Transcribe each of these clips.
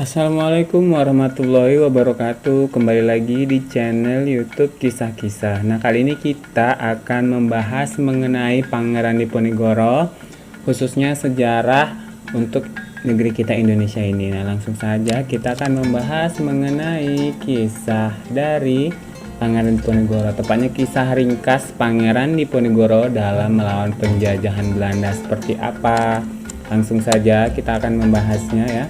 Assalamualaikum warahmatullahi wabarakatuh. Kembali lagi di channel YouTube Kisah-Kisah. Nah, kali ini kita akan membahas mengenai Pangeran Diponegoro, khususnya sejarah untuk negeri kita Indonesia ini. Nah, langsung saja kita akan membahas mengenai kisah dari Pangeran Diponegoro, tepatnya kisah ringkas Pangeran Diponegoro dalam melawan penjajahan Belanda seperti apa. Langsung saja kita akan membahasnya ya.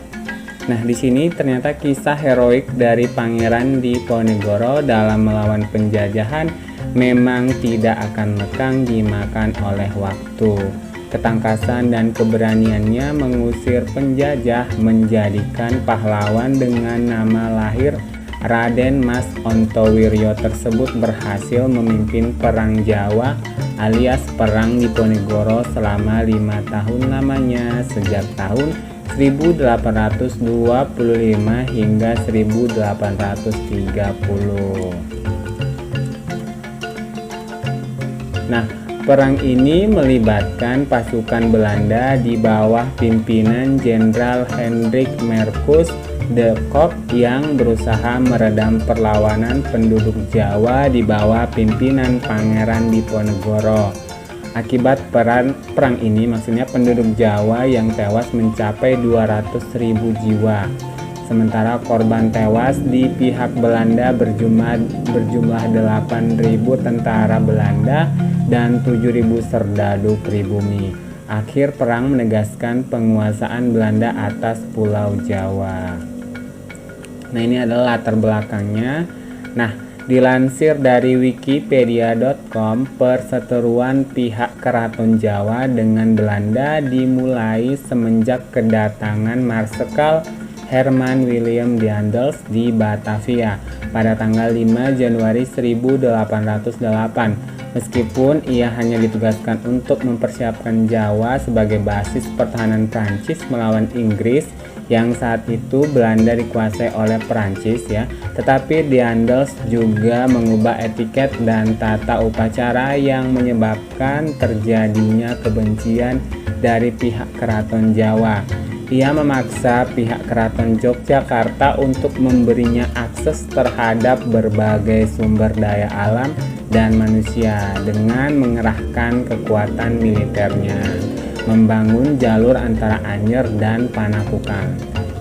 Nah, di sini ternyata kisah heroik dari Pangeran Diponegoro dalam melawan penjajahan memang tidak akan lekang dimakan oleh waktu. Ketangkasan dan keberaniannya mengusir penjajah menjadikan pahlawan dengan nama lahir Raden Mas Ontowiryo tersebut berhasil memimpin Perang Jawa alias Perang Diponegoro selama 5 tahun lamanya, sejak tahun 1825 hingga 1830. Nah, perang ini melibatkan pasukan Belanda di bawah pimpinan Jenderal Hendrik Marcus de Kock yang berusaha meredam perlawanan penduduk Jawa di bawah pimpinan Pangeran Diponegoro. Akibat perang ini, maksudnya penduduk Jawa yang tewas mencapai 200.000 jiwa. Sementara korban tewas di pihak Belanda berjumlah 8.000 tentara Belanda dan 7.000 serdadu pribumi. Akhir perang menegaskan penguasaan Belanda atas Pulau Jawa. Nah, ini adalah latar belakangnya. Nah, dilansir dari wikipedia.com, perseteruan pihak Keraton Jawa dengan Belanda dimulai semenjak kedatangan Marsekal Herman William Daendels di Batavia pada tanggal 5 Januari 1808. Meskipun ia hanya ditugaskan untuk mempersiapkan Jawa sebagai basis pertahanan Prancis melawan Inggris yang saat itu Belanda dikuasai oleh Prancis ya, tetapi Daendels juga mengubah etiket dan tata upacara yang menyebabkan terjadinya kebencian dari pihak Keraton Jawa. Ia memaksa pihak Keraton Yogyakarta untuk memberinya akses terhadap berbagai sumber daya alam dan manusia dengan mengerahkan kekuatan militernya, membangun jalur antara Anyer dan Panakukang,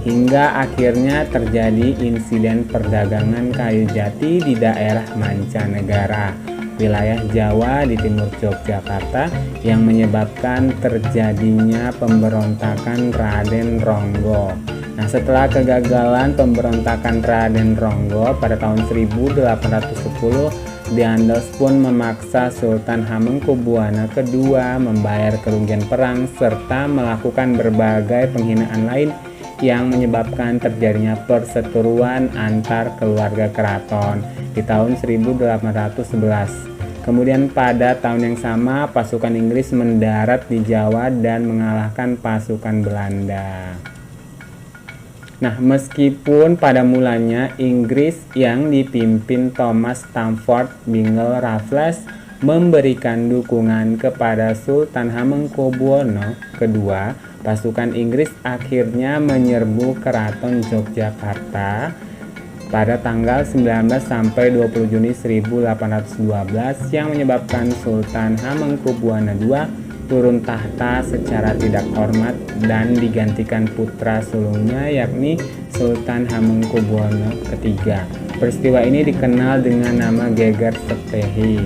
hingga akhirnya terjadi insiden perdagangan kayu jati di daerah mancanegara, wilayah Jawa di timur Yogyakarta, yang menyebabkan terjadinya pemberontakan Raden Ronggo. Nah, setelah kegagalan pemberontakan Raden Ronggo pada tahun 1810, Daendels pun memaksa Sultan Hamengkubuwana II membayar kerugian perang serta melakukan berbagai penghinaan lain yang menyebabkan terjadinya perseteruan antar keluarga keraton di tahun 1811. Kemudian pada tahun yang sama pasukan Inggris mendarat di Jawa dan mengalahkan pasukan Belanda. Nah, meskipun pada mulanya Inggris yang dipimpin Thomas Stamford Bingle Raffles memberikan dukungan kepada Sultan Hamengkubuwono II, pasukan Inggris akhirnya menyerbu Keraton Yogyakarta pada tanggal 19 sampai 20 Juni 1812 yang menyebabkan Sultan Hamengkubuwono II turun tahta secara tidak hormat dan digantikan putra sulungnya yakni Sultan Hamengkubuwono III. Peristiwa ini dikenal dengan nama Geger Setehi.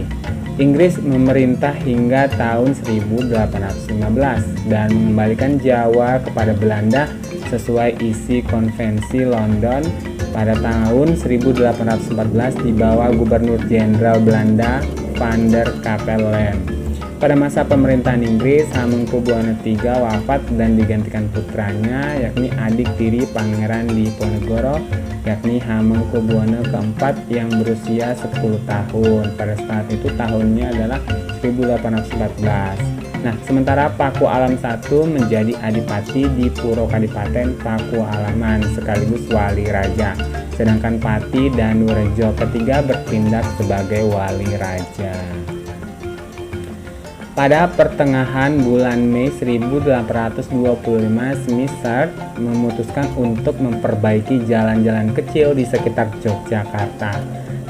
Inggris memerintah hingga tahun 1815 dan mengembalikan Jawa kepada Belanda sesuai isi Konvensi London pada tahun 1814 di bawah Gubernur Jenderal Belanda Van der Capellen. Pada masa pemerintahan Inggris, Hamengkubuwono III wafat dan digantikan putranya yakni adik tiri Pangeran Diponegoro yakni Hamengkubuwono IV yang berusia 10 tahun. Pada saat itu tahunnya adalah 1814. Nah, sementara Paku Alam I menjadi adipati di Puro Kadipaten Paku Alaman sekaligus wali raja. Sedangkan Pati Danurejo III bertindak sebagai wali raja. Pada pertengahan bulan Mei 1825, Smithsonian memutuskan untuk memperbaiki jalan-jalan kecil di sekitar Yogyakarta.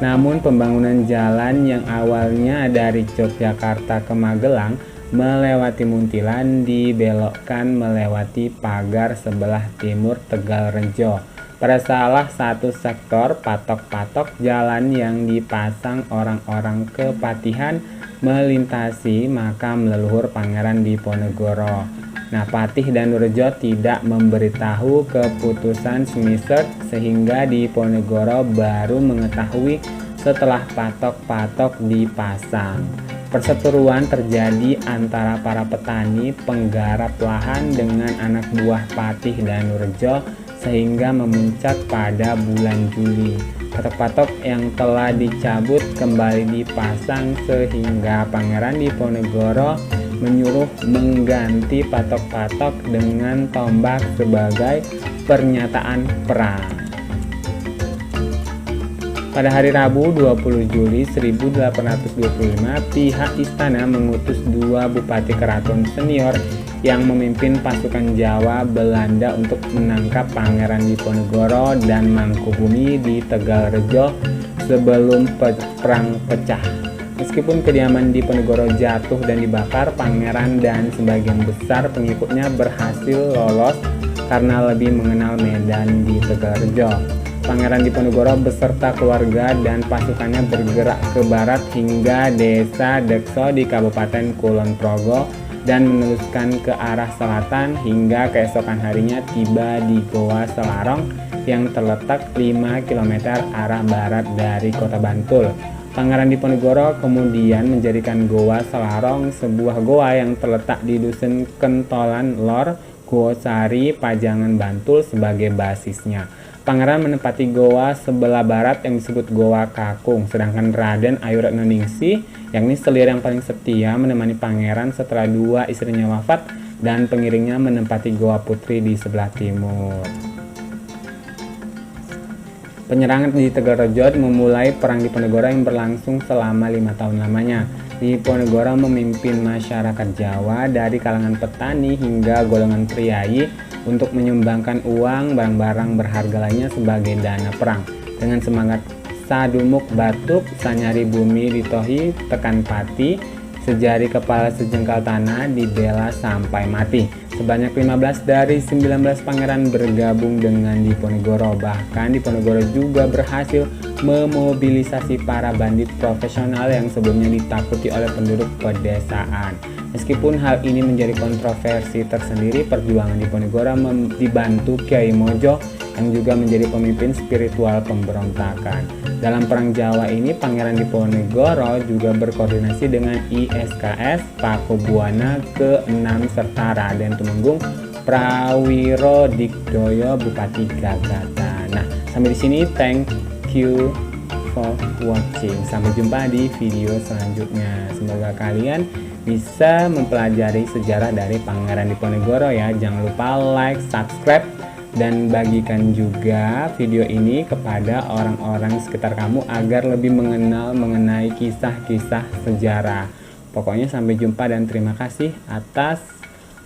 Namun pembangunan jalan yang awalnya dari Yogyakarta ke Magelang melewati Muntilan dibelokkan melewati pagar sebelah timur Tegalrejo. Pada salah satu sektor patok-patok jalan yang dipasang orang-orang Kepatihan melintasi makam leluhur Pangeran Diponegoro. Nah, Patih dan Nurejo tidak memberitahu keputusan Smithsonian sehingga Diponegoro baru mengetahui setelah patok-patok dipasang. Perseteruan terjadi antara para petani penggarap lahan dengan anak buah Patih dan Nurejo sehingga memuncak pada bulan Juli. Patok-patok yang telah dicabut kembali dipasang sehingga Pangeran Diponegoro menyuruh mengganti patok-patok dengan tombak sebagai pernyataan perang. Pada hari Rabu 20 Juli 1825, pihak istana mengutus 2 bupati keraton senior yang memimpin pasukan Jawa Belanda untuk menangkap Pangeran Diponegoro dan Mangkubumi di Tegalrejo sebelum perang pecah. Meskipun kediaman Diponegoro jatuh dan dibakar, Pangeran dan sebagian besar pengikutnya berhasil lolos karena lebih mengenal medan di Tegalrejo. Pangeran Diponegoro beserta keluarga dan pasukannya bergerak ke barat hingga desa Dekso di Kabupaten Kulon Progo dan meneruskan ke arah selatan hingga keesokan harinya tiba di Goa Selarong yang terletak 5 km arah barat dari kota Bantul. Pangeran Diponegoro kemudian menjadikan Goa Selarong sebuah goa yang terletak di Dusun Kentolan Lor, Gosari, Pajangan, Bantul sebagai basisnya. Pangeran menempati goa sebelah barat yang disebut Goa Kakung, sedangkan Raden Ayu Retnoningsih, yakni selir yang paling setia, menemani pangeran setelah 2 istrinya wafat dan pengiringnya menempati Goa Putri di sebelah timur. Penyerangan di Tegalrejo memulai perang Diponegoro yang berlangsung selama 5 tahun lamanya. Diponegoro memimpin masyarakat Jawa dari kalangan petani hingga golongan priai untuk menyumbangkan uang, barang-barang berharga lainnya sebagai dana perang. Dengan semangat sadumuk batuk, sanyari bumi ditohi, tekan pati, sejari kepala sejengkal tanah dibela sampai mati. Sebanyak 15 dari 19 pangeran bergabung dengan Diponegoro. Bahkan Diponegoro juga berhasil memobilisasi para bandit profesional yang sebelumnya ditakuti oleh penduduk pedesaan. Meskipun hal ini menjadi kontroversi tersendiri, perjuangan Diponegoro dibantu Kiai Mojo yang juga menjadi pemimpin spiritual pemberontakan. Dalam Perang Jawa ini, Pangeran Diponegoro juga berkoordinasi dengan ISKS Pakubuwana ke-6 serta Raden Tumenggung Prawiro Digdoyo Bupati Gagata. Nah, sampai di sini thank you for watching. Sampai jumpa di video selanjutnya. Semoga kalian bisa mempelajari sejarah dari Pangeran Diponegoro ya. Jangan lupa like, subscribe, dan bagikan juga video ini kepada orang-orang sekitar kamu agar lebih mengenal mengenai kisah-kisah sejarah. Pokoknya sampai jumpa dan terima kasih atas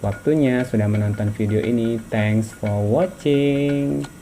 waktunya sudah menonton video ini. Thanks for watching.